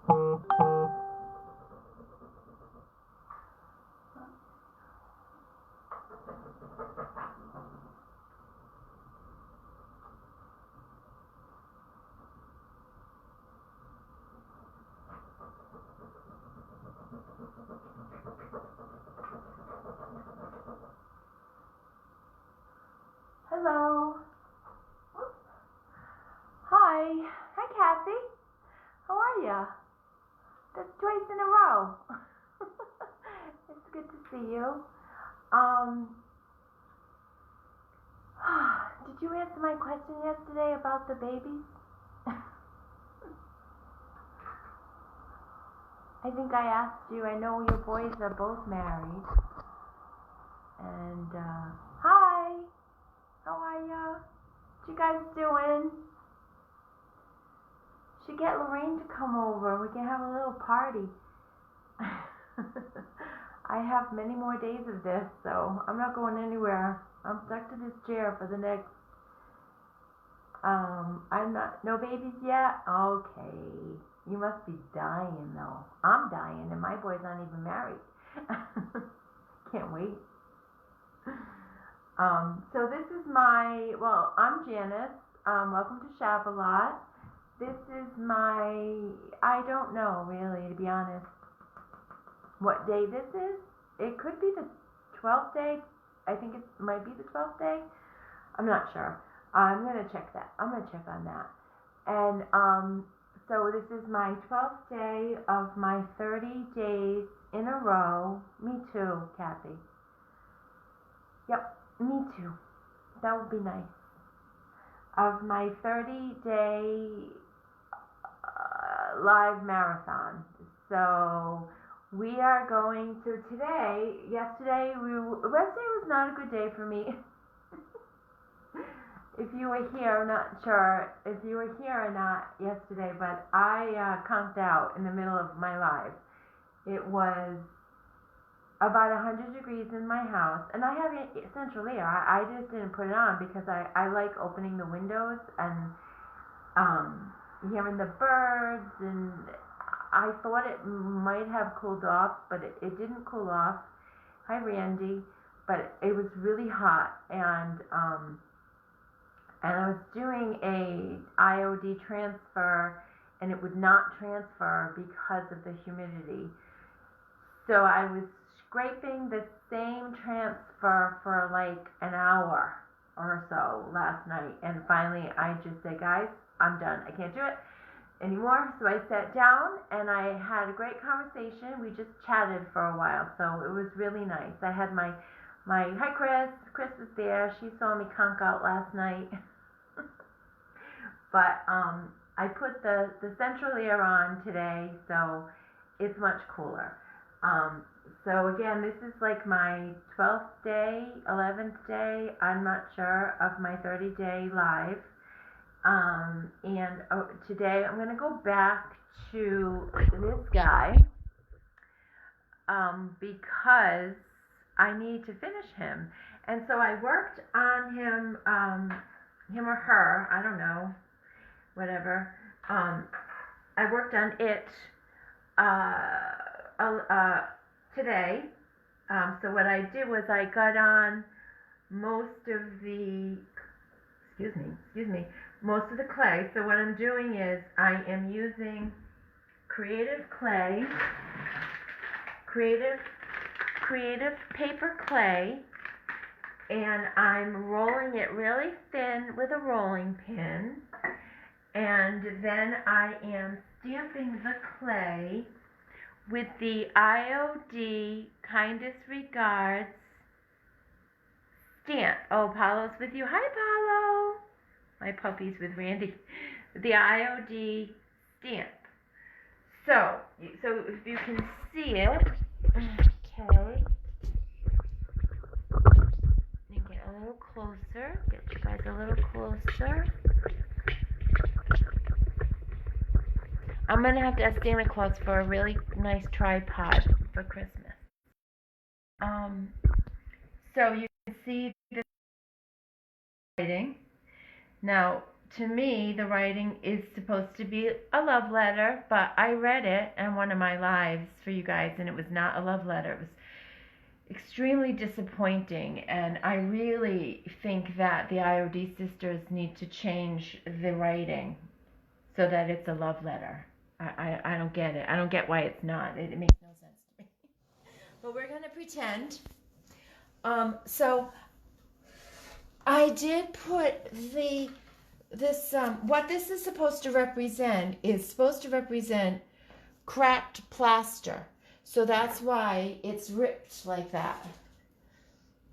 Hello. Hi. Hi, Kathy. How are ya? That's twice in a row. It's good to see you. Did you answer my question yesterday about the babies? I think I asked you. I know your boys are both married. And, hi. How are ya? What you guys doing? Should get Lorraine to come over. We can have a little party. I have many more days of this, so I'm not going anywhere. I'm stuck to this chair for the next, no babies yet? Okay. You must be dying though. I'm dying and my boys aren't even married. Can't wait. So this is I'm Janice. Welcome to Shabalot. This is I don't know really, to be honest, what day this is. It could be the 12th day. I think it might be the 12th day. I'm not sure. I'm going to check that. I'm going to check on that. And so this is my 12th day of my 30 days in a row. Me too, Kathy. Yep, me too. That would be nice. Of my 30-day live marathon. So we are going to yesterday was not a good day for me. If you were here, I'm not sure if you were here or not yesterday, but I conked out in the middle of my live. It was about 100 degrees in my house, and I have central air. I just didn't put it on because I like opening the windows and hearing the birds, and I thought it might have cooled off, but it didn't cool off. Hi, Randy. But it was really hot, and I was doing a IOD transfer, and it would not transfer because of the humidity. So I was scraping the same transfer for like an hour or so last night, and finally I just said, guys, I'm done. I can't do it anymore. So I sat down and I had a great conversation. We just chatted for a while, so it was really nice. I had my hi Chris. Chris was there. She saw me conk out last night. But I put the central air on today, so it's much cooler. So again, this is like my 12th day, 11th day, I'm not sure, of my 30-day live. And today I'm going to go back to this guy because I need to finish him. And so I worked on him or her, I don't know, whatever. I worked on it today. So what I did was I got on most of the clay. So what I'm doing is I am using creative paper clay, and I'm rolling it really thin with a rolling pin, and then I am stamping the clay with the IOD Kindest Regards stamp. Oh, Paulo's with you. Hi, Paulo. My puppy's with Randy. The IOD stamp. So if you can see it, okay. Get a little closer. Get you guys a little closer. I'm going to have to ask Santa Claus for a really nice tripod for Christmas. So you can see the lighting. Now, to me, the writing is supposed to be a love letter, but I read it on one of my lives for you guys, and it was not a love letter. It was extremely disappointing, and I really think that the IOD sisters need to change the writing so that it's a love letter. I don't get it. I don't get why it's not. It makes no sense to me. But we're going to pretend. So I did put what this is supposed to represent is supposed to represent cracked plaster. So that's why it's ripped like that.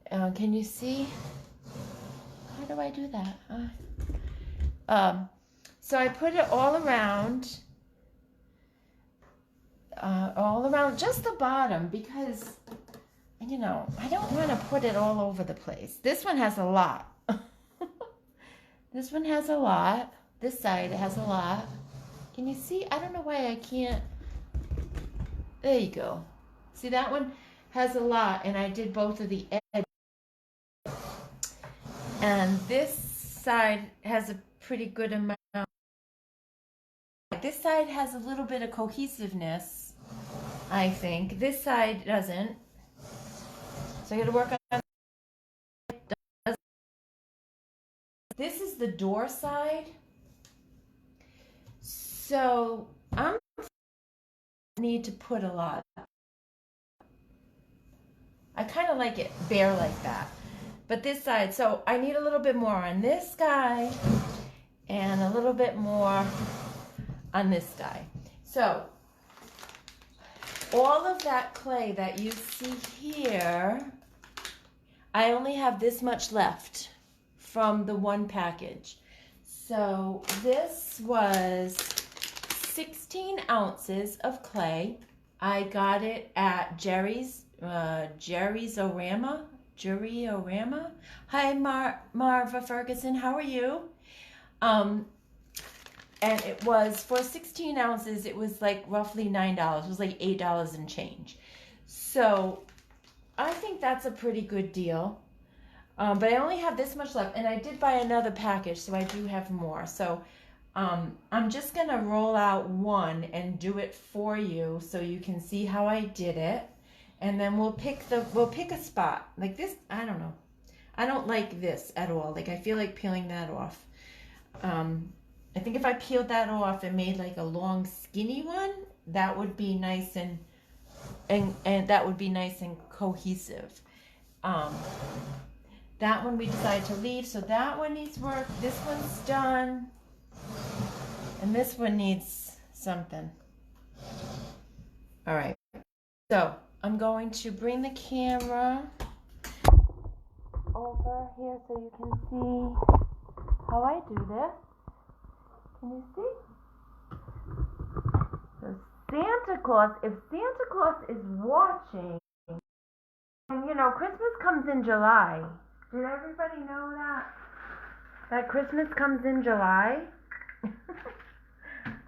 Can you see? How do I do that? So I put it all around just the bottom because, you know, I don't want to put it all over the place. This one has a lot. This one has a lot. This side has a lot. Can you see? I don't know why I can't. There you go. See, that one has a lot, and I did both of the edges. And this side has a pretty good amount. This side has a little bit of cohesiveness, I think. This side doesn't. So I got to work on. This is the door side. So I'm need to put a lot. I kind of like it bare like that. But this side, so I need a little bit more on this guy and a little bit more on this guy. So all of that clay that you see here, I only have this much left from the one package. So this was 16 ounces of clay. I got it at Jerry's Orama. Hi, Marva Ferguson. How are you? And it was for 16 ounces. It was like roughly $9. It was like $8 and change. So I think that's a pretty good deal. But I only have this much left, and I did buy another package, so I do have more. So I'm just gonna roll out one and do it for you, so you can see how I did it, and then we'll pick a spot like this. I don't know. I don't like this at all. Like I feel like peeling that off. I think if I peeled that off and made like a long skinny one, that would be nice and that would be nice and cohesive. That one we decided to leave, so that one needs work. This one's done. And this one needs something. All right. So I'm going to bring the camera over here so you can see how I do this. Can you see? So Santa Claus, if Santa Claus is watching, and you know, Christmas comes in July. Did everybody know that? That Christmas comes in July?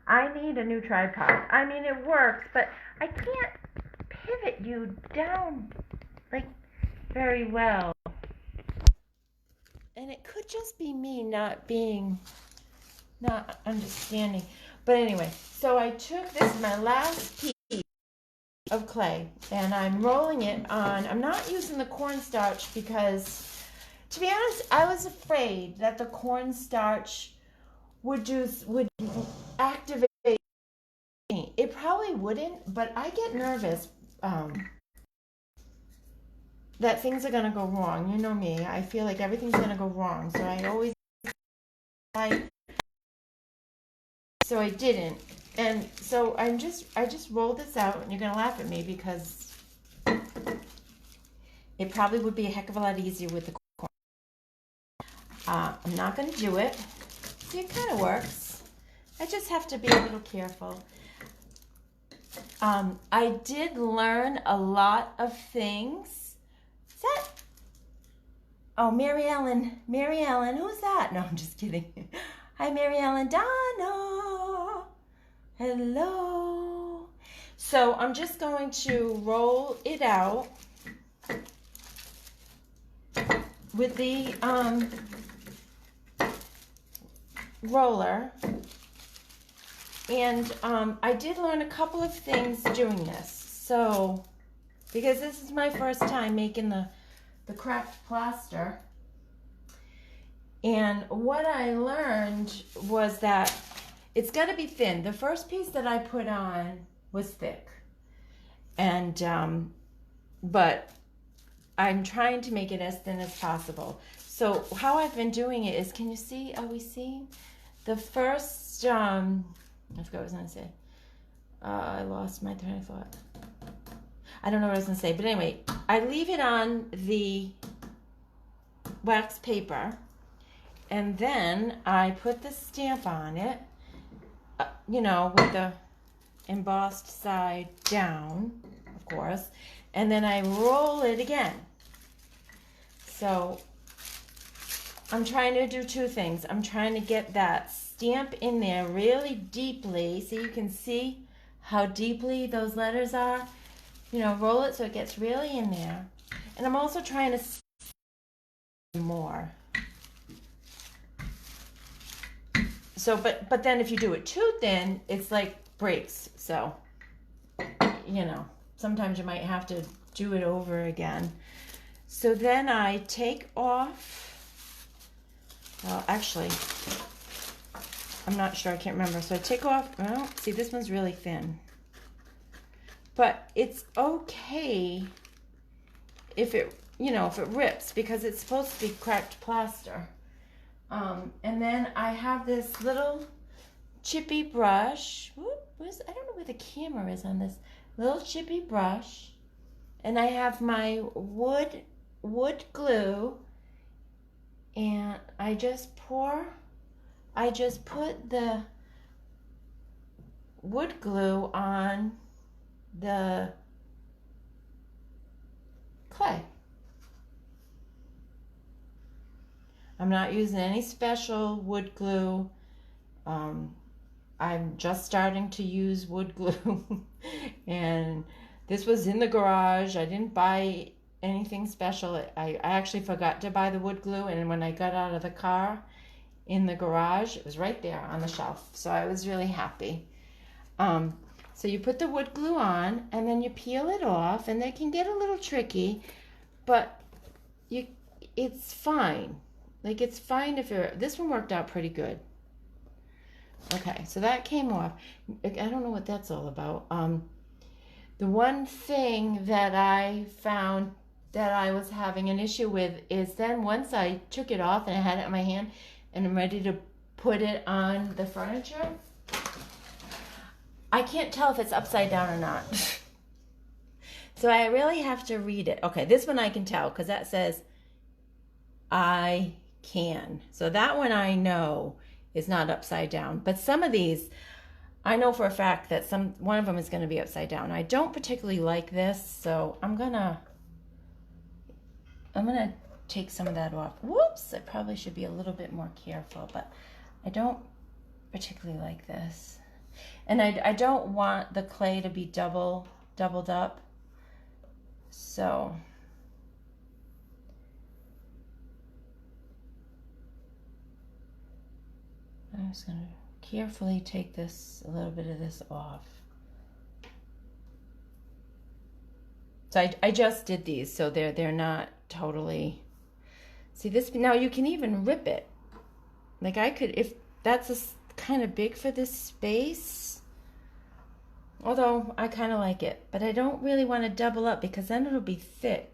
I need a new tripod. I mean, it works, but I can't pivot you down, like, very well. And it could just be me not understanding. But anyway, so I took this, my last piece of clay, and I'm rolling it on. I'm not using the cornstarch because, to be honest, I was afraid that the cornstarch would activate me. It probably wouldn't, but I get nervous that things are going to go wrong. You know me. I feel like everything's going to go wrong. So I didn't. And so I just rolled this out, and you're going to laugh at me because it probably would be a heck of a lot easier with the corn. I'm not going to do it. See, it kind of works. I just have to be a little careful. I did learn a lot of things. Is that? Oh, Mary Ellen. Mary Ellen, who's that? No, I'm just kidding. Hi, Mary Ellen. Donna. Hello. So I'm just going to roll it out with the roller, and I did learn a couple of things doing this. So, because this is my first time making the cracked plaster, and what I learned was that it's got to be thin. The first piece that I put on was thick, and but I'm trying to make it as thin as possible. So how I've been doing it is, can you see, are we seeing? The first, I forgot what I was going to say. I lost my train of thought. I don't know what I was going to say, but anyway, I leave it on the wax paper, and then I put the stamp on it, you know, with the embossed side down, of course, and then I roll it again. So I'm trying to do two things. I'm trying to get that stamp in there really deeply, so you can see how deeply those letters are. You know, roll it so it gets really in there. And I'm also trying to more. So, but then if you do it too thin, it's like breaks. So, you know, sometimes you might have to do it over again. So then I take off, well, actually, I'm not sure, I can't remember. So I take off, well, see, this one's really thin. But it's okay if it, you know, if it rips, because it's supposed to be cracked plaster. And then I have this little chippy brush. I don't know where the camera is on this. Little chippy brush. And I have my wood glue. And I just put the wood glue on the clay. I'm not using any special wood glue. I'm just starting to use wood glue. And this was in the garage. I didn't buy anything special. I actually forgot to buy the wood glue, and when I got out of the car in the garage, it was right there on the shelf. So I was really happy. So you put the wood glue on, and then you peel it off, and they can get a little tricky, but it's fine. Like, it's fine if this one worked out pretty good. Okay, so that came off. I don't know what that's all about. The one thing that I found that I was having an issue with is then once I took it off and I had it in my hand and I'm ready to put it on the furniture, I can't tell if it's upside down or not. So I really have to read it. Okay, this one I can tell because that says I can. So that one I know is not upside down. But some of these, I know for a fact that one of them is going to be upside down. I don't particularly like this, so I'm gonna take some of that off. Whoops, I probably should be a little bit more careful, but I don't particularly like this. And I don't want the clay to be doubled up. So I'm just going to carefully take a little bit of this off. So I just did these, so they're not totally. See this, now you can even rip it. Like I could, if that's kind of big for this space, although I kind of like it, but I don't really want to double up because then it'll be thick.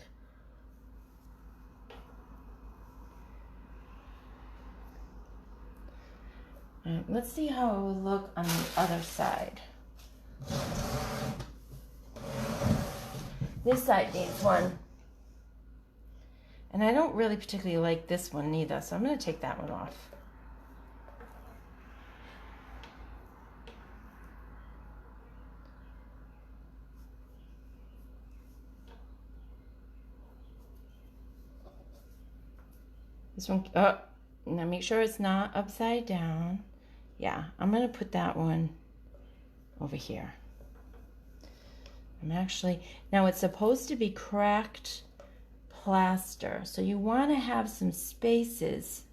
All right, let's see how it will look on the other side. This side needs one. And I don't really particularly like this one either, so I'm going to take that one off. This one, oh, now make sure it's not upside down. Yeah, I'm going to put that one over here. Now it's supposed to be cracked plaster, so you want to have some spaces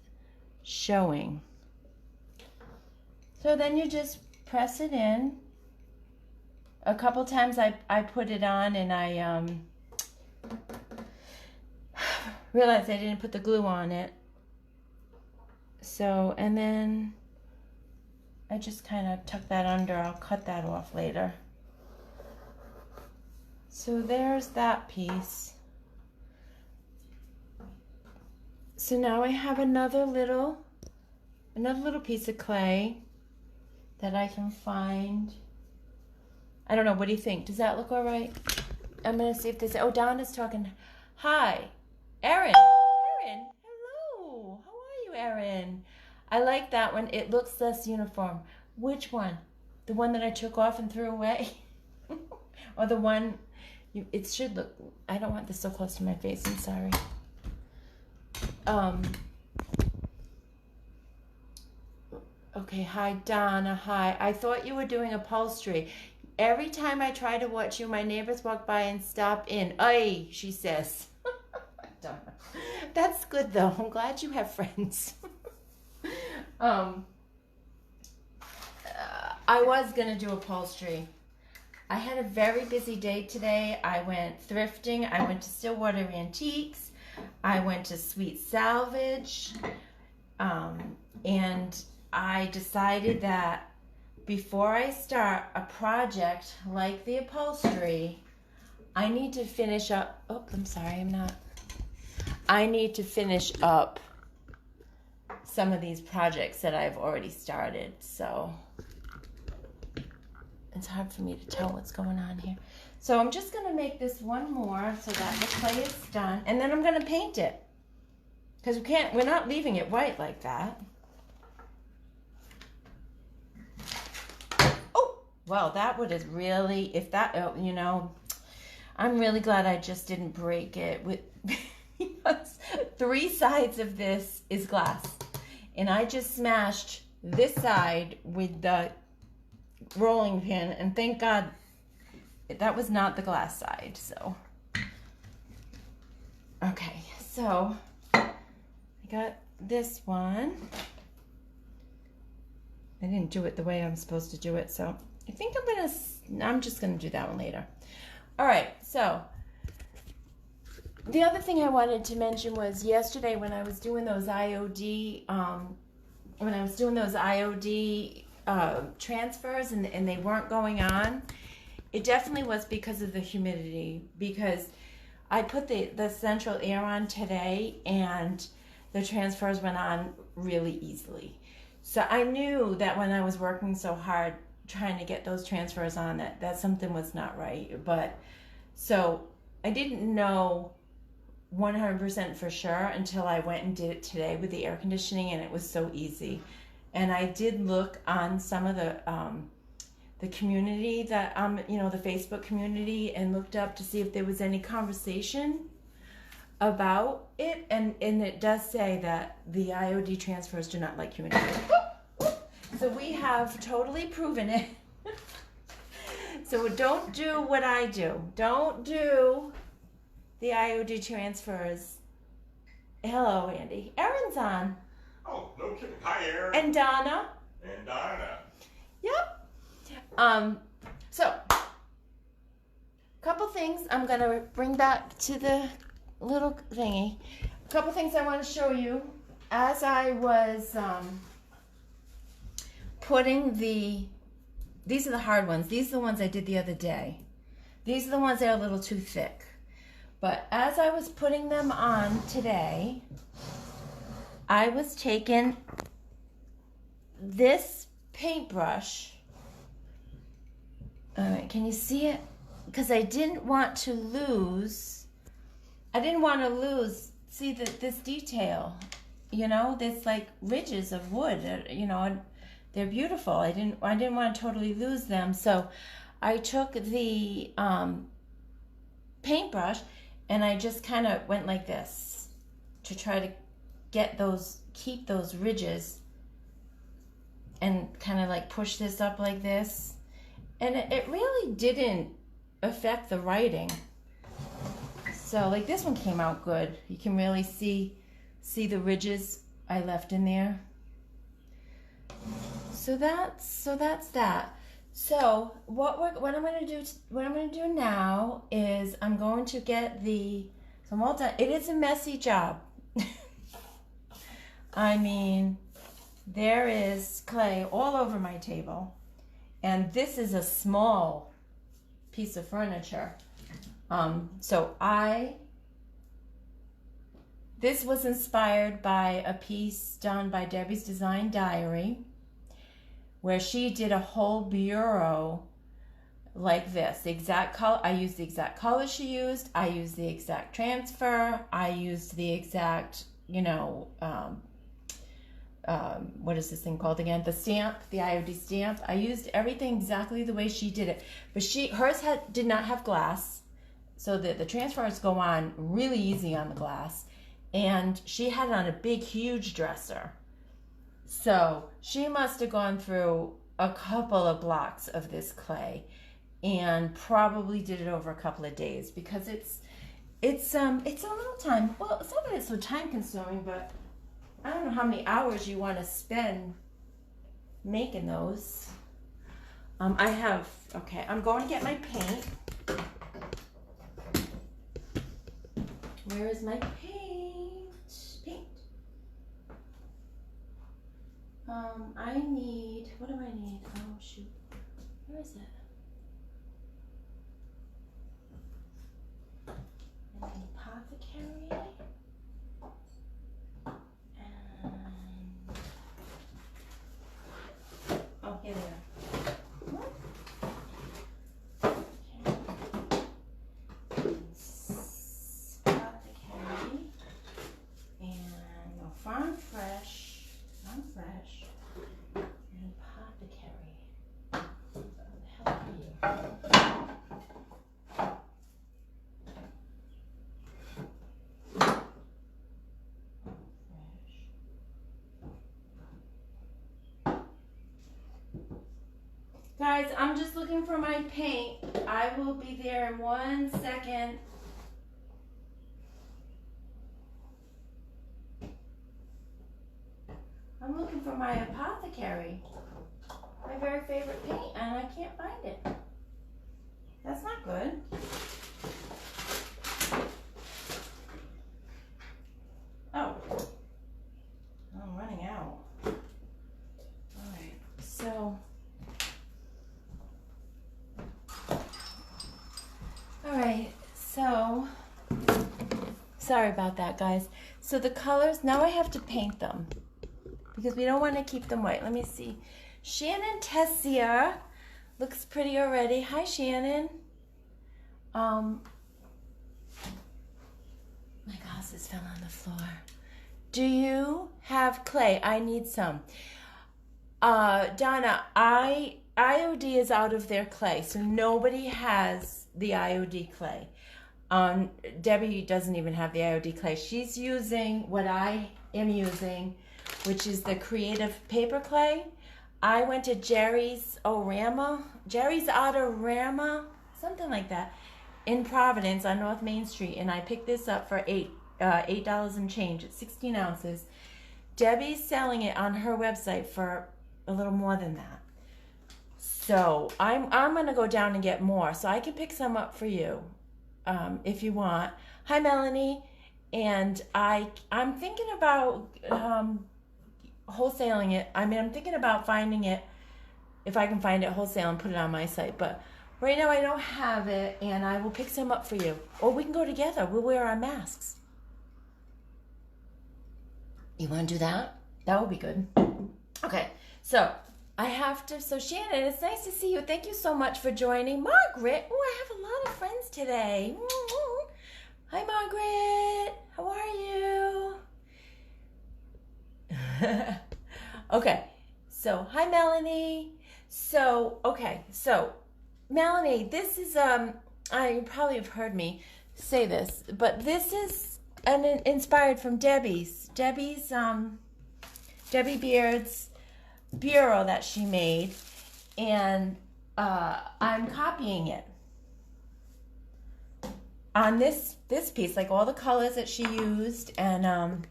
showing. So then you just press it in. A couple times I put it on and I realized I didn't put the glue on it. So, and then I just kind of tuck that under. I'll cut that off later. So there's that piece. So now I have another little piece of clay that I can find. I don't know, what do you think? Does that look all right? I'm gonna see if this, oh, Donna's talking. Hi, Erin. Erin, hello. How are you, Erin? I like that one. It looks less uniform. Which one? The one that I took off and threw away? Or the one, it should look, I don't want this so close to my face, I'm sorry. Okay, hi, Donna, hi. I thought you were doing upholstery. Every time I try to watch you, my neighbors walk by and stop in. Ay, she says. That's good, though. I'm glad you have friends. I was going to do upholstery. I had a very busy day today. I went thrifting. I went to Stillwater Antiques. I went to Sweet Salvage. And I decided that before I start a project like the upholstery, I need to finish up. Oh, I'm sorry, I need to finish up some of these projects that I've already started. So it's hard for me to tell what's going on here. So I'm just going to make this one more so that the clay is done. And then I'm going to paint it. Because we're not leaving it white like that. Well, that would have really, if that, you know, I'm really glad I just didn't break it. Because 3 sides of this is glass. And I just smashed this side with the rolling pin. And thank God that was not the glass side. So, okay. So, I got this one. I didn't do it the way I'm supposed to do it, so I think I'm just gonna do that one later. All right, so the other thing I wanted to mention was yesterday when I was doing those IOD, transfers and they weren't going on, it definitely was because of the humidity, because I put the central air on today and the transfers went on really easily. So I knew that when I was working so hard trying to get those transfers on, that something was not right. But so I didn't know 100% for sure until I went and did it today with the air conditioning, and it was so easy. And I did look on some of the community that the Facebook community, and looked up to see if there was any conversation about it, and it does say that the IOD transfers do not like humidity. So we have totally proven it. So don't do what I do. Don't do the IOD transfers. Hello, Andy. Erin's on. Oh, no kidding. Hi, Erin. And Donna. And Donna. Yep. So, couple things I'm going to bring back to the little thingy. A couple things I want to show you. As I was putting these are the hard ones. These are the ones I did the other day. These are the ones that are a little too thick. But as I was putting them on today, I was taking this paintbrush. All right, can you see it? Because I didn't want to lose, see this detail, this like ridges of wood, they're beautiful. I didn't want to totally lose them. So I took the paintbrush and I just kind of went like this to try to keep those ridges, and kind of like push this up like this. And it really didn't affect the writing. So like this one came out good. You can really see the ridges I left in there. so that's that. So what I'm gonna do now is I'm going to get so I'm all done. It is a messy job. I mean, there is clay all over my table, and this is a small piece of furniture. This was inspired by a piece done by Debbie's Design Diary, where she did a whole bureau like this. The exact color, I used the exact color she used. I used the exact transfer. I used the exact, what is this thing called again? The stamp, the IOD stamp. I used everything exactly the way she did it. But hers did not have glass, so the transfers go on really easy on the glass. And she had it on a big, huge dresser. So she must have gone through a couple of blocks of this clay and probably did it over a couple of days, because it's a little time. Well, it's not that it's so time consuming, but I don't know how many hours you want to spend making those. I'm going to get my paint. Where is my paint? What do I need? Oh, shoot. Where is it? An apothecary. Oh, here they are. Apothecary. And Farm Fresh. And apothecary. What the hell are you? Guys, I'm just looking for my paint. I will be there in 1 second. I'm looking for my apothecary. My very favorite paint, and I can't find it. That's not good. Oh. I'm running out. Alright, so. Alright, so. Sorry about that, guys. So the colors, now I have to paint them, because we don't want to keep them white. Let me see. Shannon Tessier looks pretty already. Hi, Shannon. My glasses fell on the floor. Do you have clay? I need some. Donna, IOD is out of their clay, so nobody has the IOD clay. Debbie doesn't even have the IOD clay. She's using what I am using, which is the Creative Paper Clay. I went to Jerry's Autorama, something like that, in Providence on North Main Street, and I picked this up for $8 and change. It's 16 ounces. Debbie's selling it on her website for a little more than that. So I'm gonna go down and get more, so I can pick some up for you if you want. Hi, Melanie. And I'm thinking about wholesaling it. I mean, I'm thinking about finding it, if I can find it wholesale and put it on my site. But right now I don't have it, and I will pick some up for you. Or we can go together. We'll wear our masks. You want to do that? That would be good. Okay, so so Shannon, it's nice to see you. Thank you so much for joining. Margaret, oh, I have a lot of friends today. Hi, Margaret. How are you? Okay, so hi, Melanie. So Melanie, this is you probably have heard me say this, but this is inspired from Debbie Beard's bureau that she made, and I'm copying it on this piece, like all the colors that she used, and I'm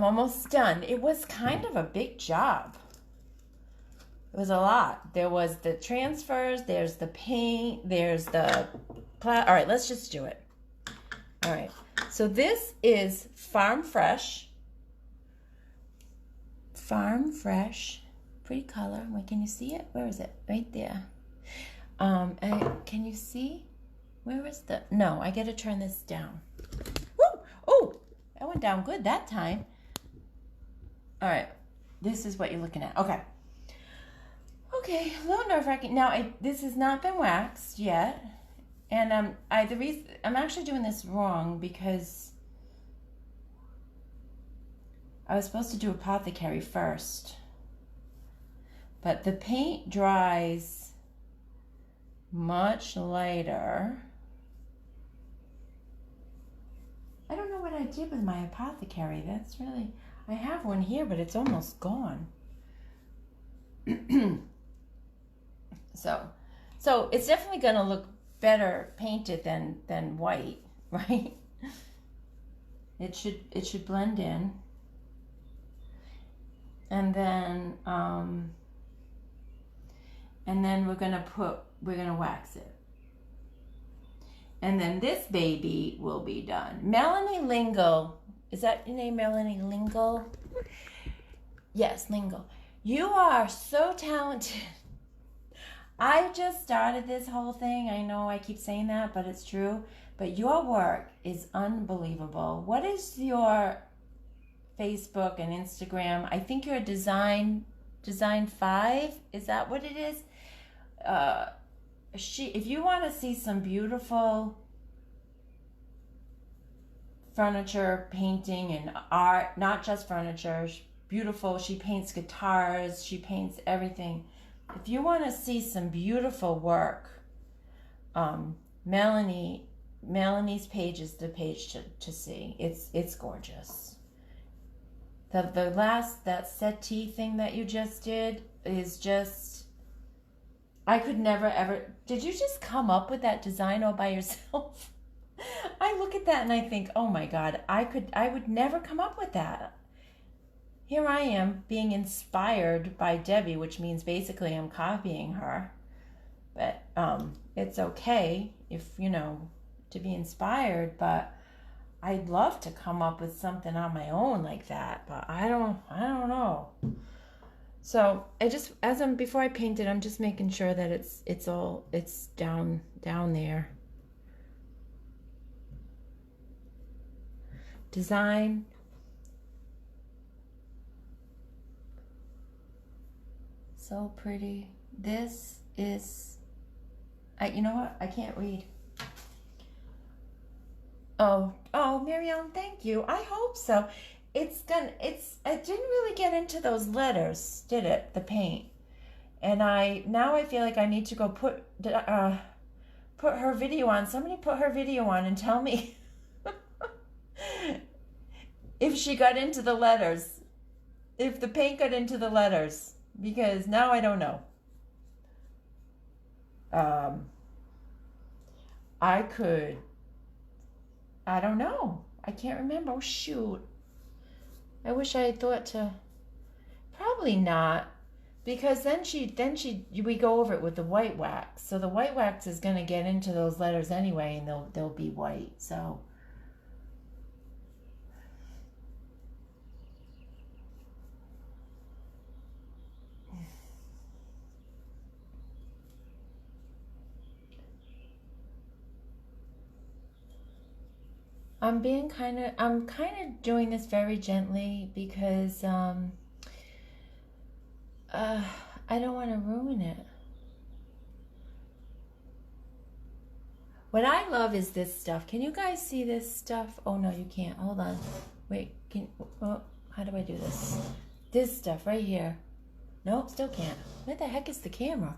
almost done. It was kind of a big job. It was a lot. There was the transfers, there's the paint, there's the... All right, let's just do it. All right. So this is Farm Fresh. Farm Fresh. Pretty color. Wait, can you see it? Where is it? Right there. Can you see? Where is the... No, I got to turn this down. Woo! Oh, that went down good that time. All right. This is what you're looking at. Okay. Okay, a little nerve-wracking. Now, this has not been waxed yet, and I'm actually doing this wrong because I was supposed to do Apothecary first, but the paint dries much lighter. I don't know what I did with my Apothecary. That's really... I have one here, but it's almost gone. So it's definitely going to look better painted than white, right? It should blend in. And then we're going to wax it. And then this baby will be done. Melanie Lingle, is that your name, Melanie Lingle? Yes, Lingle. You are so talented. I just started this whole thing. I know I keep saying that, but it's true. But your work is unbelievable. What is your Facebook and Instagram? I think you're Design 5. Is that what it is? If you want to see some beautiful furniture painting and art, not just furniture, beautiful. She paints guitars. She paints everything. If you want to see some beautiful work, Melanie's page is the page to see. It's gorgeous. That settee thing that you just did is just, I could never ever. Did you just come up with that design all by yourself? I look at that and I think, oh my God, I would never come up with that. Here I am being inspired by Debbie, which means basically I'm copying her. But it's okay if, to be inspired, but I'd love to come up with something on my own like that, but I don't know. So before I paint it, I'm just making sure that it's down there. Design. So pretty. This is, you know what? I can't read. Oh, Mary Ellen, thank you. I hope so. I didn't really get into those letters, did it? The paint. And now I feel like I need to go put her video on. Somebody put her video on and tell me if she got into the letters, if the paint got into the letters. Because now I don't know. I don't know. I can't remember. Oh, shoot. I wish I had thought to, probably not. Because then we go over it with the white wax. So the white wax is going to get into those letters anyway, and they'll be white. So I'm kind of doing this very gently because I don't want to ruin it. What I love is this stuff. Can you guys see this stuff? Oh no, you can't. Hold on. Wait, how do I do this? This stuff right here. Nope, still can't. Where the heck is the camera?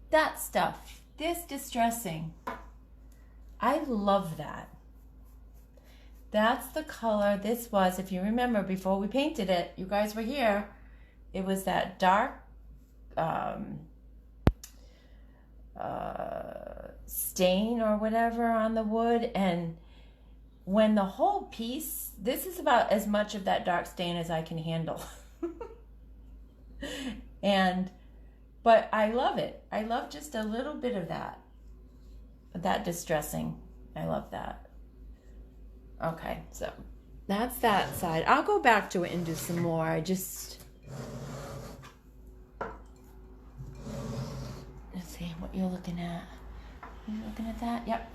That stuff, this distressing, I love that. That's the color this was. If you remember, before we painted it, you guys were here, it was that dark stain or whatever on the wood, and when the whole piece, this is about as much of that dark stain as I can handle. But I love it. I love just a little bit of that distressing. I love that. Okay, so that's that side. I'll go back to it and do some more. Let's see what you're looking at. You looking at that? Yep.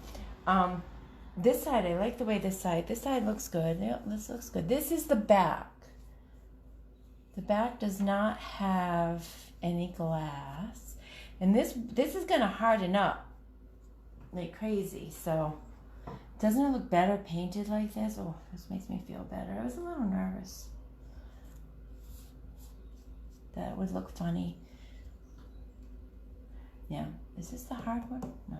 This side, I like the way this side looks good. Yep, this looks good. This is the back. The back does not have any glass. And this is going to harden up like crazy. So, doesn't it look better painted like this? Oh, this makes me feel better. I was a little nervous that it would look funny. Yeah. Is this the hard one? No.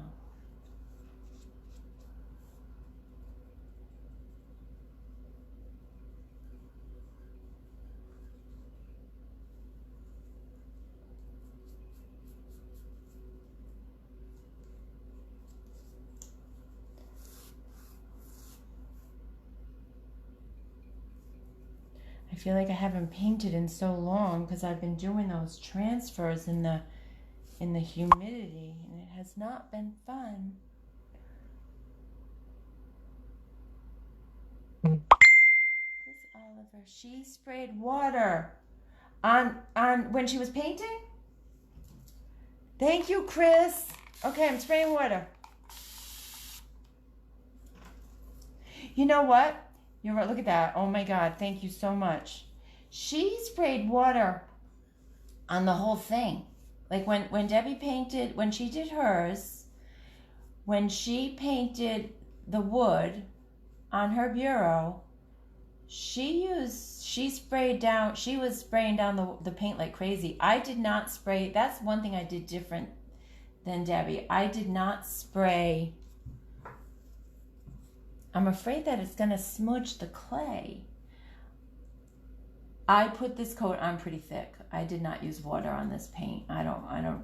I feel like I haven't painted in so long because I've been doing those transfers in the humidity, and it has not been fun. Chris Oliver, she sprayed water on when she was painting? Thank you, Chris. Okay, I'm spraying water. You know what? You're right. Look at that. Oh my God. Thank you so much. She sprayed water on the whole thing. Like when Debbie painted, when she did hers, when she painted the wood on her bureau, she was spraying down the paint like crazy. I did not spray. That's one thing I did different than Debbie. I did not spray. I'm afraid that it's going to smudge the clay. I put this coat on pretty thick. I did not use water on this paint. I don't know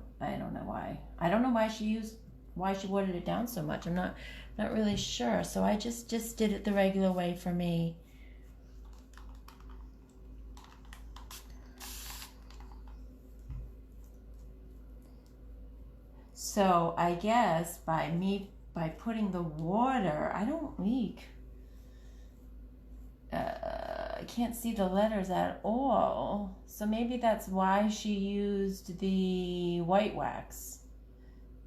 why. I don't know why she watered it down so much. I'm not really sure. So I just did it the regular way for me. So I guess by putting the water, I don't leak. I can't see the letters at all. So maybe that's why she used the white wax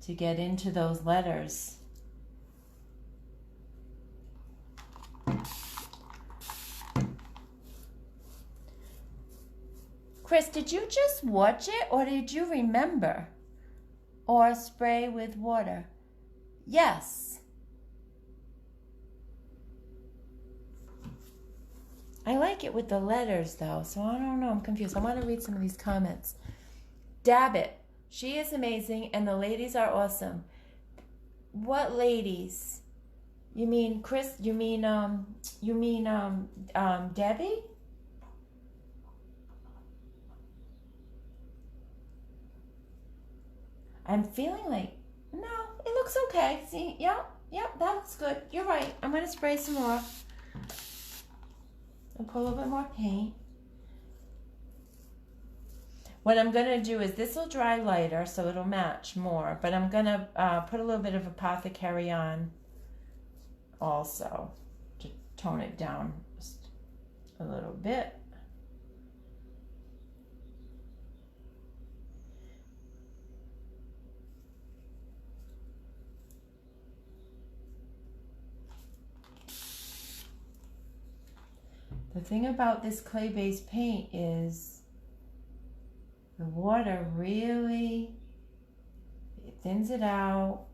to get into those letters. Chris, did you just watch it or did you remember? Or spray with water? Yes. I like it with the letters though, so I don't know, I'm confused. I want to read some of these comments. Dabbit, she is amazing and the ladies are awesome. What ladies? You mean Chris? You mean Debbie? I'm feeling like, no, it looks okay. See, yep, that looks good. You're right. I'm going to spray some more. And put a little bit more paint. What I'm going to do is, this will dry lighter, so it'll match more. But I'm going to put a little bit of Apothecary on also to tone it down just a little bit. The thing about this clay-based paint is the water really thins it out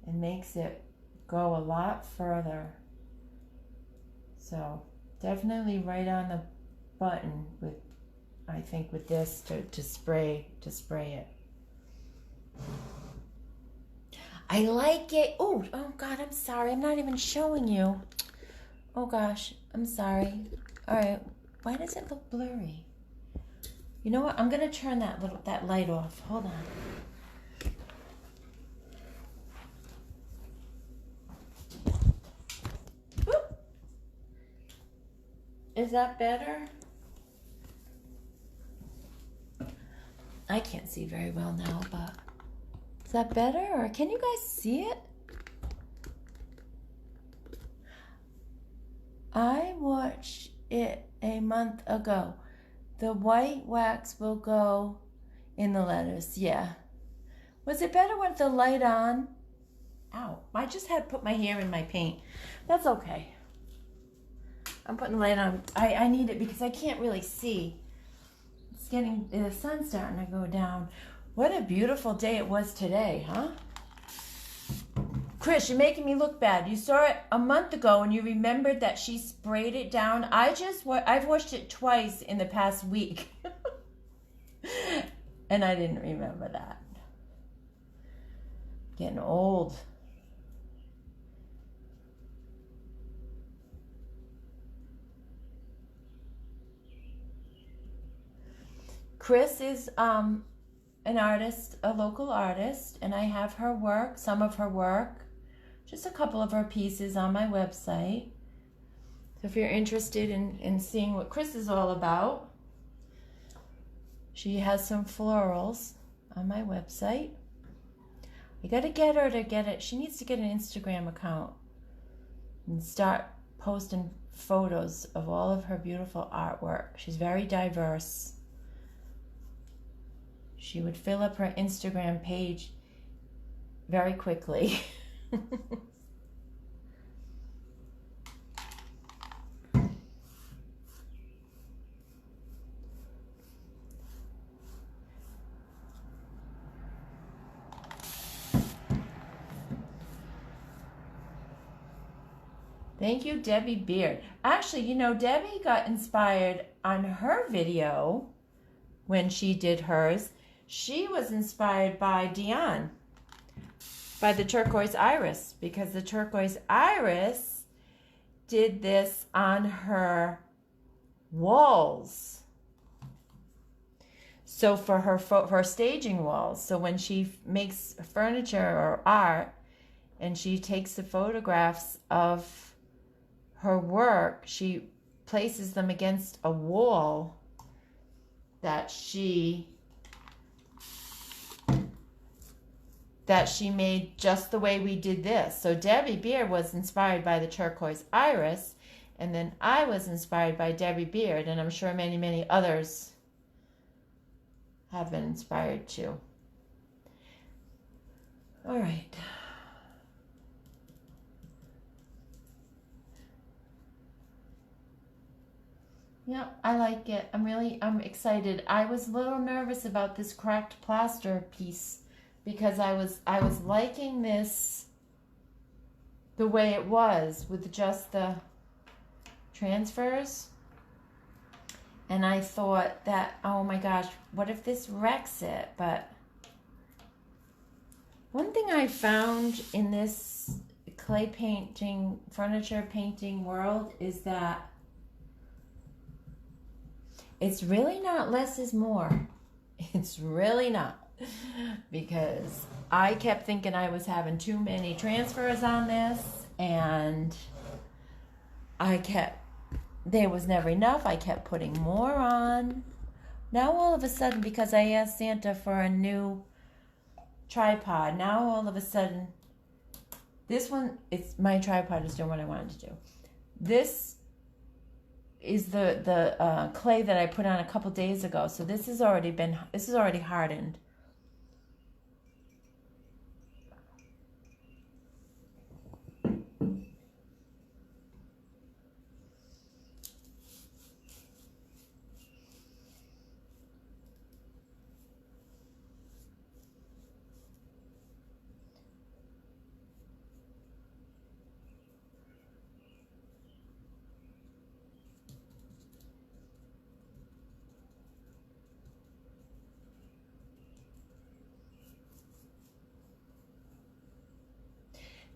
and makes it go a lot further. So definitely right on the button with, I think, with this to spray it. I like it. Oh God, I'm sorry. I'm not even showing you. Oh gosh, I'm sorry. All right, why does it look blurry? You know what? I'm gonna turn that light off. Hold on. Is that better? I can't see very well now, but is that better? Or can you guys see it? I watched it a month ago. The white wax will go in the letters, yeah. Was it better with the light on? Ow, I just had put my hair in my paint. That's okay. I'm putting the light on. I need it because I can't really see. It's getting, the sun's starting to go down. What a beautiful day it was today, huh? Chris, you're making me look bad. You saw it a month ago and you remembered that she sprayed it down. I've watched it twice in the past week. And I didn't remember that. Getting old. Chris is an artist, a local artist, and I have her work, some of her work, just a couple of her pieces on my website. So if you're interested in seeing what Chris is all about, she has some florals on my website. I gotta get her to get it. She needs to get an Instagram account and start posting photos of all of her beautiful artwork. She's very diverse. She would fill up her Instagram page very quickly. Thank you, Debbie Beard. Actually, you know, Debbie got inspired on her video when she did hers. She was inspired by Dion, by the turquoise iris, because the turquoise iris did this on her walls. So for her staging walls. So when she makes furniture or art and she takes the photographs of her work, she places them against a wall that she made just the way we did this. So Debbie Beard was inspired by the turquoise iris, and then I was inspired by Debbie Beard, and I'm sure many, many others have been inspired too. All right. Yep, I like it. I'm excited. I was a little nervous about this cracked plaster piece because I was liking this the way it was with just the transfers. And I thought that, oh my gosh, what if this wrecks it? But one thing I found in this clay painting, furniture painting world is that it's really not less is more. It's really not. Because I kept thinking I was having too many transfers on this, and there was never enough. I kept putting more on. Now all of a sudden, because I asked Santa for a new tripod, now all of a sudden, my tripod is doing what I wanted to do. This is the clay that I put on a couple days ago. So this is already hardened.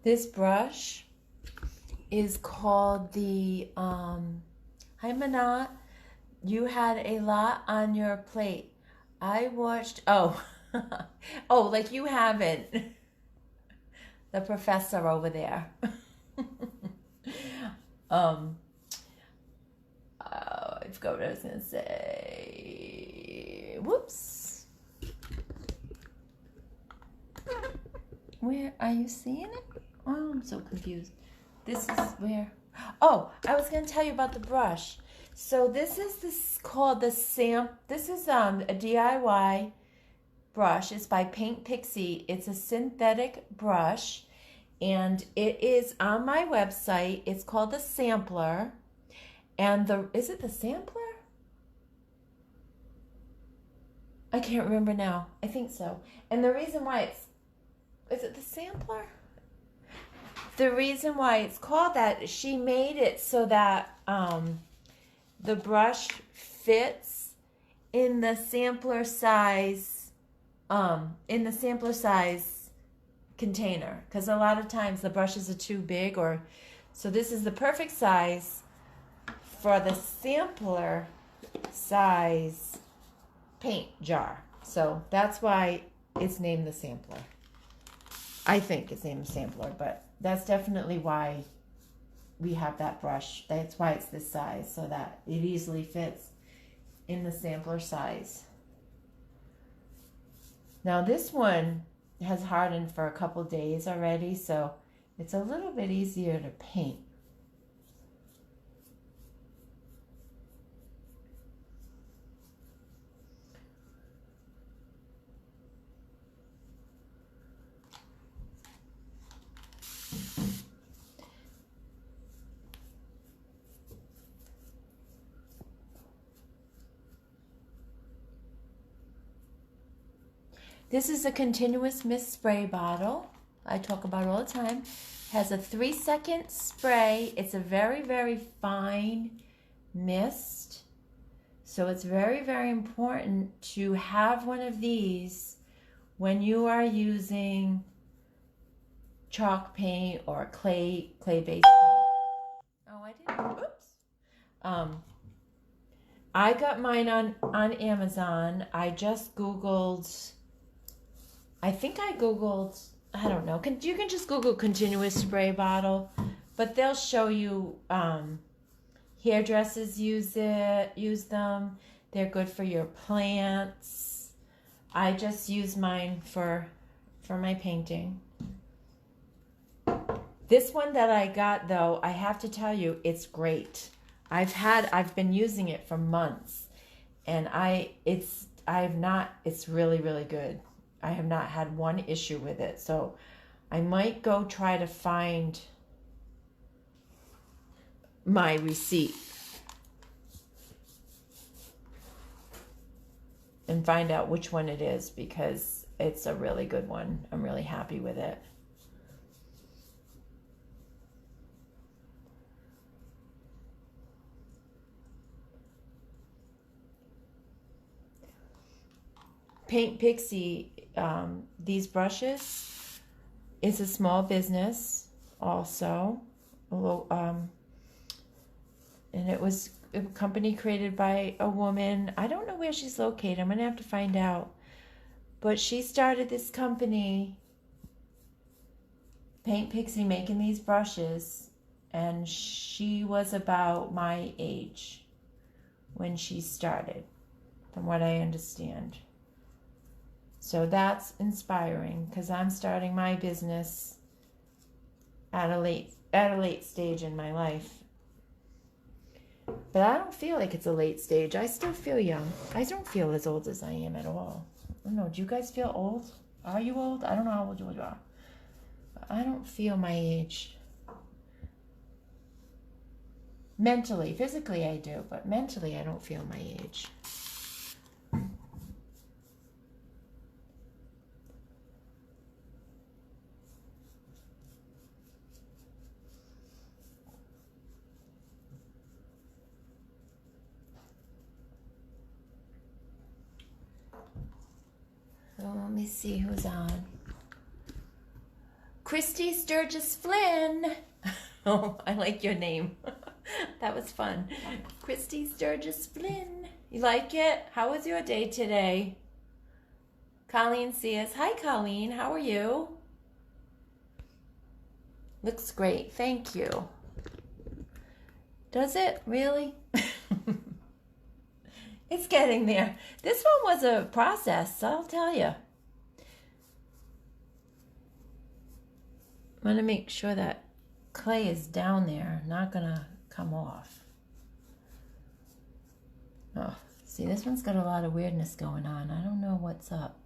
This brush is called the, hi Manat, you had a lot on your plate. I watched, like you haven't. The professor over there. forgot what I was going to say. Whoops. Where are you seeing it? Oh, I'm so confused. This is where... Oh, I was going to tell you about the brush. So this is called the This is a DIY brush. It's by Paint Pixie. It's a synthetic brush, and it is on my website. It's called the Sampler. And is it the Sampler? I can't remember now. I think so. And the reason why is it the Sampler? The reason why it's called that, she made it so that the brush fits in the sampler size container, because a lot of times the brushes are too big, so this is the perfect size for the sampler size paint jar. So that's why it's named the Sampler. I think it's named Sampler, but that's definitely why we have that brush. That's why it's this size, so that it easily fits in the sampler size. Now this one has hardened for a couple days already, so it's a little bit easier to paint. This is a continuous mist spray bottle. I talk about it all the time. Has a 3-second spray. It's a very, very fine mist. So it's very, very important to have one of these when you are using chalk paint or clay-based paint. Oh, I didn't. Oops. I got mine on Amazon. I just Googled. I think I Googled, I don't know. You can just Google continuous spray bottle, but they'll show you hairdressers use them. They're good for your plants. I just use mine for my painting. This one that I got, though, I have to tell you, it's great. I've been using it for months, and it's really, really good. I have not had one issue with it, so I might go try to find my receipt and find out which one it is, because it's a really good one. I'm really happy with it. Paint Pixie, these brushes, is a small business also. And it was a company created by a woman. I don't know where she's located. I'm going to have to find out. But she started this company, Paint Pixie, making these brushes. And she was about my age when she started, from what I understand. So that's inspiring, because I'm starting my business at a late stage in my life. But I don't feel like it's a late stage. I still feel young. I don't feel as old as I am at all. I don't know. Do you guys feel old? Are you old? I don't know how old you are. But I don't feel my age. Mentally, physically I do, but mentally I don't feel my age. So let me see who's on. Christy Sturgis Flynn. Oh, I like your name. That was fun. Christy Sturgis Flynn. You like it? How was your day today? Colleen Sears. Hi, Colleen. How are you? Looks great. Thank you. Does it? Really? It's getting there. This one was a process, I'll tell you. I want to make sure that clay is down there, not gonna come off. Oh, see, this one's got a lot of weirdness going on. I don't know what's up.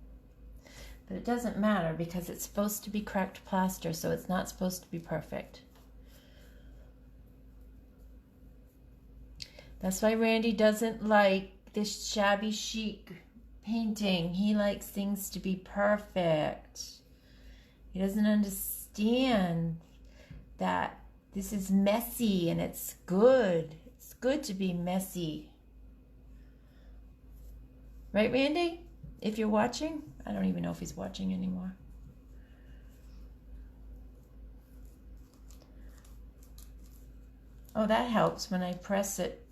But it doesn't matter because it's supposed to be cracked plaster, so it's not supposed to be perfect. That's why Randy doesn't like this shabby chic painting. He likes things to be perfect. He doesn't understand that this is messy and it's good. It's good to be messy. Right, Randy? If you're watching? I don't even know if he's watching anymore. Oh, that helps when I press it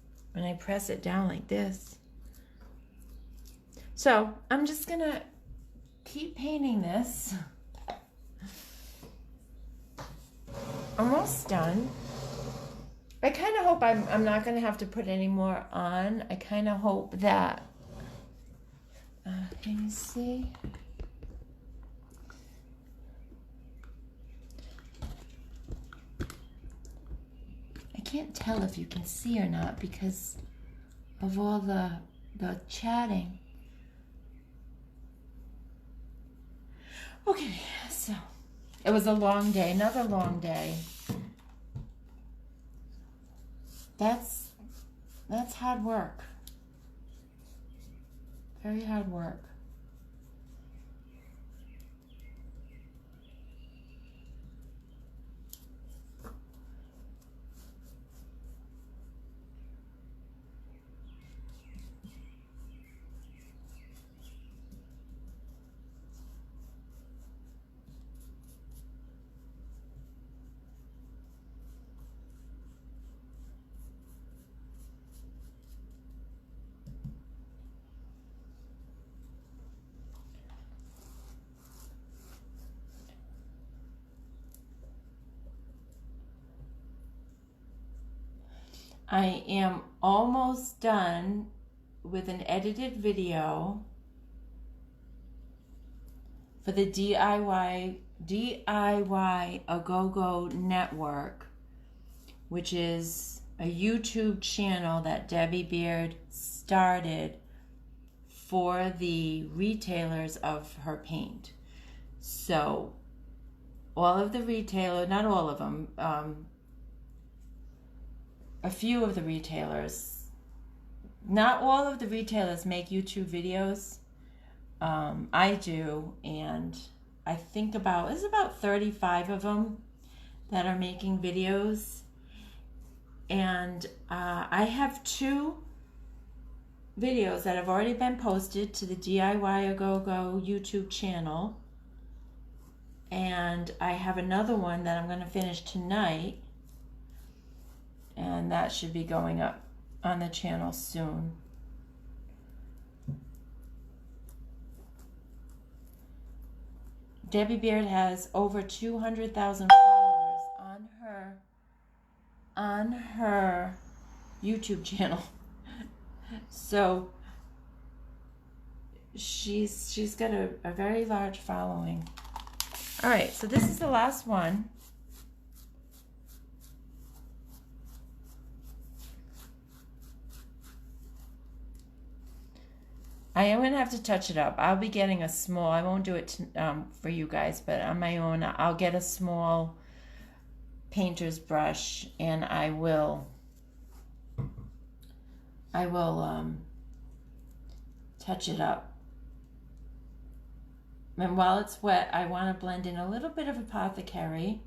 down like this. So I'm just gonna keep painting this. Almost done. I kind of hope I'm not gonna have to put any more on. I kind of hope that can you see? I can't tell if you can see or not because of all the chatting. Okay, so it was a long day, another long day. That's hard work. Very hard work. I am almost done with an edited video for the DIY A Go-Go Network, which is a YouTube channel that Debbie Beard started for the retailers of her paint. So all of the retailers, not all of them, a few of the retailers, not all of the retailers make YouTube videos. I do, and I think there's about 35 of them that are making videos. And I have 2 videos that have already been posted to the DIY A Go-Go YouTube channel. And I have another one that I'm going to finish tonight. And that should be going up on the channel soon. Debbie Beard has over 200,000 followers on her YouTube channel. So she's got a very large following. All right, so this is the last one. I am going to have to touch it up. I'll be getting a small, I won't do it for you guys, but on my own, I'll get a small painter's brush and I will touch it up. And while it's wet, I want to blend in a little bit of Apothecary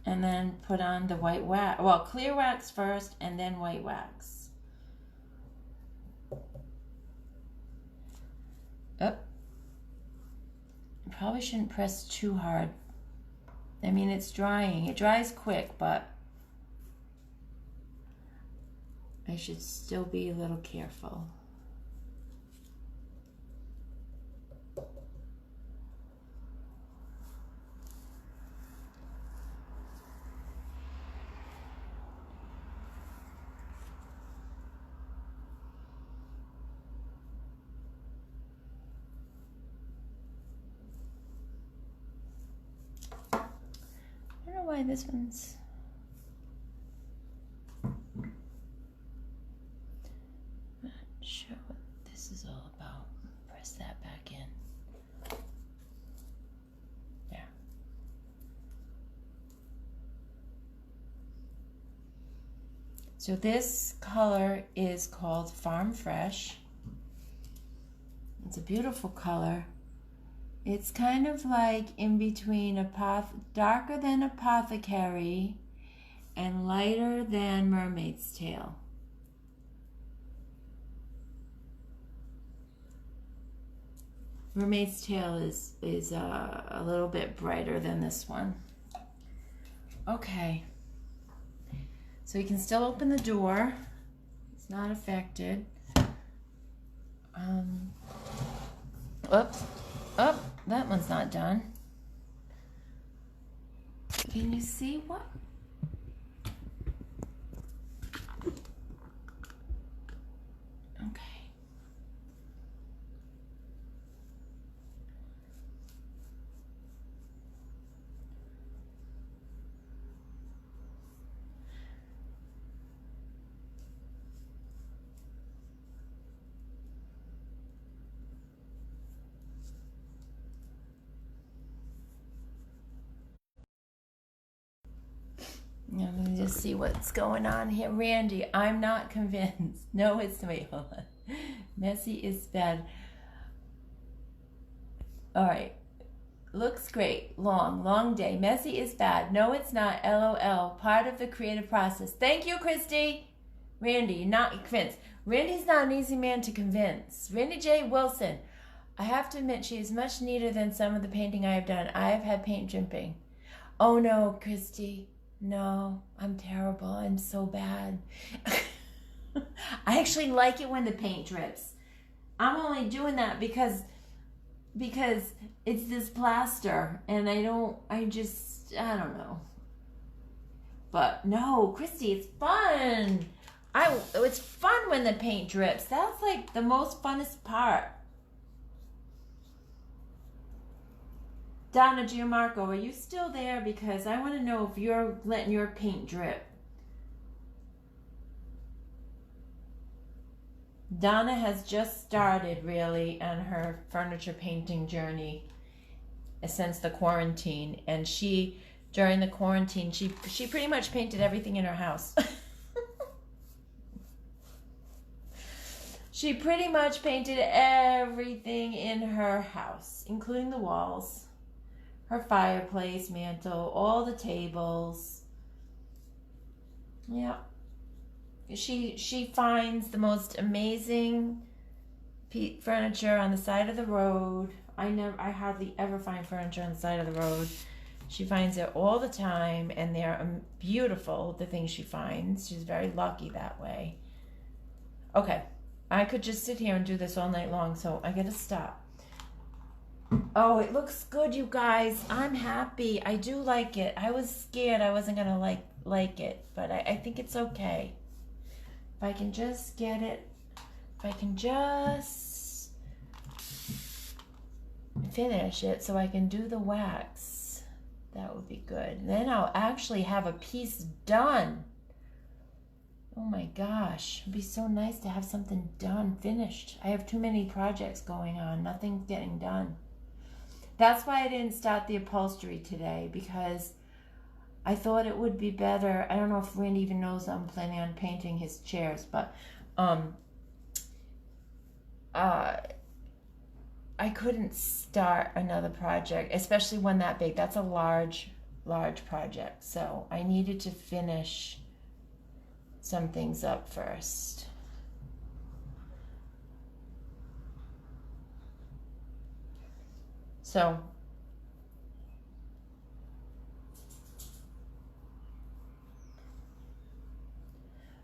and then put on the white wax, well, clear wax first and then white wax. Oh, probably shouldn't press too hard. I mean, it's drying. It dries quick, but I should still be a little careful. why this one's... Not sure what this is all about. Press that back in. There. So this color is called Farm Fresh. It's a beautiful color. It's kind of like in between darker than Apothecary and lighter than Mermaid's Tail. Mermaid's Tail is a little bit brighter than this one. Okay. So you can still open the door. It's not affected. Oops. Oh, that one's not done. Can you see what? Okay. Now, let me just see what's going on here. Randy, I'm not convinced. No, it's... Wait, hold on. Messy is bad. All right. Looks great. Long day. Messy is bad. No, it's not. LOL. Part of the creative process. Thank you, Christy. Randy, you're not convinced. Randy's not an easy man to convince. Randy J. Wilson. I have to admit, she is much neater than some of the painting I have done. I have had paint dripping. Oh, no, Christy. No, I'm terrible. I'm so bad. I actually like it when the paint drips. I'm only doing that because it's this plaster and I don't know. But no, Christy, it's fun. It's fun when the paint drips. That's like the most funnest part. Donna Gianmarco, are you still there? Because I want to know if you're letting your paint drip. Donna has just started really on her furniture painting journey since the quarantine. And during the quarantine, she pretty much painted everything in her house. She pretty much painted everything in her house, including the walls. Her fireplace mantle, all the tables. Yeah. She finds the most amazing furniture on the side of the road. I hardly ever find furniture on the side of the road. She finds it all the time, and they're beautiful, the things she finds. She's very lucky that way. Okay. I could just sit here and do this all night long, so I gotta stop. Oh, it looks good, you guys. I'm happy. I do like it. I was scared I wasn't gonna like it, but I think it's okay. If I can just get it, if I can just finish it so I can do the wax, that would be good. And then I'll actually have a piece done. Oh my gosh, it'd be so nice to have something done, finished. I have too many projects going on. Nothing's getting done. That's why I didn't start the upholstery today, because I thought it would be better. I don't know if Randy even knows I'm planning on painting his chairs, but I couldn't start another project, especially one that big. That's a large project. So I needed to finish some things up first. So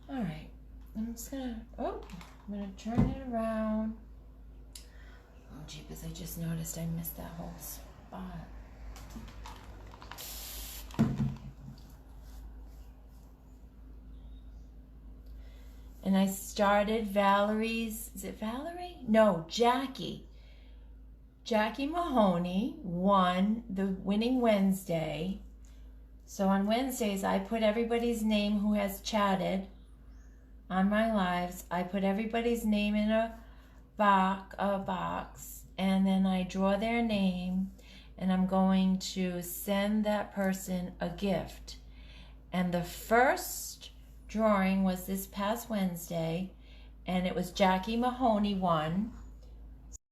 all right, I'm gonna turn it around. Oh jeepers, I just noticed I missed that whole spot. And I started Valerie's, is it Valerie? No, Jackie. Jackie Mahoney won the Winning Wednesday. So on Wednesdays, I put everybody's name who has chatted on my lives. I put everybody's name in a box, and then I draw their name, and I'm going to send that person a gift. And the first drawing was this past Wednesday, and it was Jackie Mahoney won.